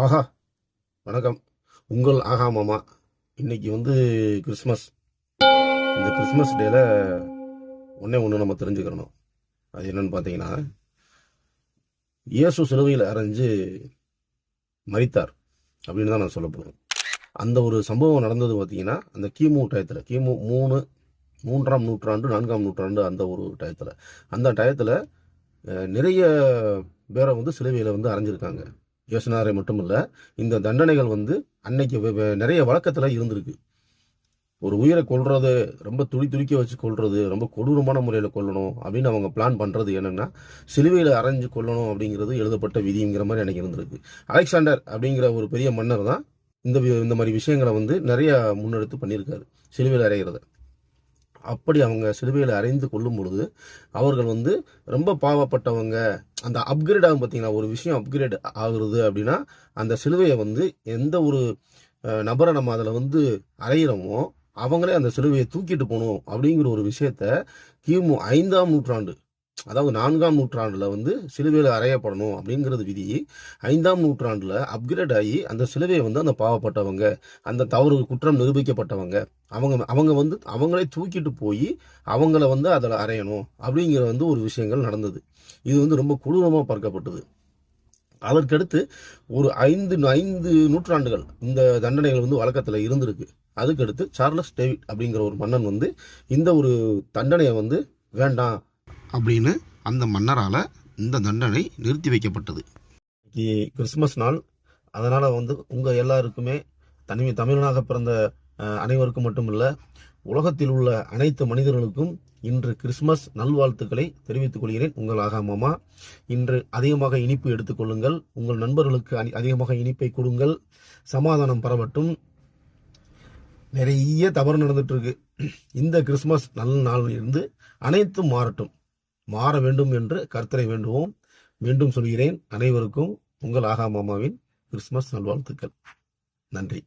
ஆஹா, வணக்கம். உங்கள் ஆஹா மாமா. இன்னைக்கு கிறிஸ்மஸ். இந்த கிறிஸ்மஸ் டேல ஒண்ணே ஒன்று நம்ம தெரிஞ்சுக்கிறணும். அது என்னன்னு பார்த்தீங்கன்னா, இயேசு சிலுவையில் அறைஞ்சு மரித்தார் அப்படின்னு தான் நான் சொல்ல போகிறேன். அந்த ஒரு சம்பவம் நடந்தது பார்த்தீங்கன்னா, அந்த கிமு டயத்தில், கிமு 3ஆம் நூற்றாண்டு 4ஆம் நூற்றாண்டு அந்த ஒரு டயத்தில், அந்த டயத்தில் நிறைய பேரை சிலுவையில் அறைஞ்சிருக்காங்க. யோசனாரை மட்டும் இல்லை, இந்த தண்டனைகள் அன்னைக்கு நிறைய வழக்கத்தில் இருந்திருக்கு. ஒரு உயிரை கொல்றது, ரொம்ப துடிக்க வச்சு கொல்றது, ரொம்ப கொடூரமான முறையில் கொல்லணும் அப்படின்னு அவங்க பிளான் பண்ணுறது என்னென்னா, சிலுவையில் அரைஞ்சு கொல்லணும் அப்படிங்கிறது எழுதப்பட்ட விதிங்கிற மாதிரி எனக்கு இருந்திருக்கு. அலெக்சாண்டர் அப்படிங்கிற ஒரு பெரிய மன்னர் தான் இந்த மாதிரி விஷயங்களை நிறைய முன்னெடுத்து பண்ணியிருக்காரு, சிலுவையில் அறைகிறத. அப்படி அவங்க சிலுவையில் அறைந்து கொள்ளும் பொழுது அவர்கள் ரொம்ப பாவப்பட்டவங்க. அந்த அப்கிரேட் ஆகும் பார்த்தீங்கன்னா, ஒரு விஷயம் அப்கிரேட் ஆகுறது அப்படின்னா, அந்த சிலுவையை எந்த ஒரு நபரை நம்ம அதில் அறையிறோமோ அவங்களே அந்த சிலுவையை தூக்கிட்டு போகணும் அப்படிங்கிற ஒரு விஷயத்த கிமு 5ஆம் நூற்றாண்டு, அதாவது 4ஆம் நூற்றாண்டுல சிலுவையில் அறையப்படணும் அப்படிங்கிறது விதி. 5ஆம் நூற்றாண்டுல அப்கிரேட் ஆகி அந்த சிலுவையை அந்த பாவப்பட்டவங்க, அந்த தவறு குற்றம் நிரூபிக்கப்பட்டவங்க, அவங்க அவங்களே தூக்கிட்டு போய் அவங்கள அதில் அறையணும் அப்படிங்கிற ஒரு விஷயங்கள் நடந்தது. இது ரொம்ப கொடூரமாக பார்க்கப்பட்டது. அதற்கடுத்து ஒரு 5 நூற்றாண்டுகள் இந்த தண்டனைகள் வழக்கத்தில் இருந்திருக்கு. அதுக்கடுத்து சார்லஸ் டேவிட் அப்படிங்கிற ஒரு மன்னன் இந்த ஒரு தண்டனையை வேண்டாம் அப்படின்னு அந்த மன்னரால் இந்த தண்டனை நிறுத்தி வைக்கப்பட்டது. கிறிஸ்மஸ் நாள், அதனால் உங்கள் எல்லாருக்குமே தமிழனாக பிறந்த அனைவருக்கும் மட்டுமில்லை, உலகத்தில் உள்ள அனைத்து மனிதர்களுக்கும் இன்று கிறிஸ்மஸ் நல்வாழ்த்துக்களை தெரிவித்துக் கொள்கிறேன். உங்கள் ஆகா மாமா. இன்று அதிகமாக இனிப்பு எடுத்துக்கொள்ளுங்கள், உங்கள் நண்பர்களுக்கு அதிகமாக இனிப்பை கொடுங்கள், சமாதானம் பரவட்டும். நிறைய தவறு நடந்துட்டு இருக்கு. இந்த கிறிஸ்மஸ் நல்ல நாள் இருந்து அனைத்தும் மாற வேண்டும் என்று கர்த்தரை வேண்டுவோம். மீண்டும் சொல்கிறேன், அனைவருக்கும் உங்கள் ஆகா மாமாவின் கிறிஸ்மஸ் நல்வாழ்த்துக்கள். நன்றி.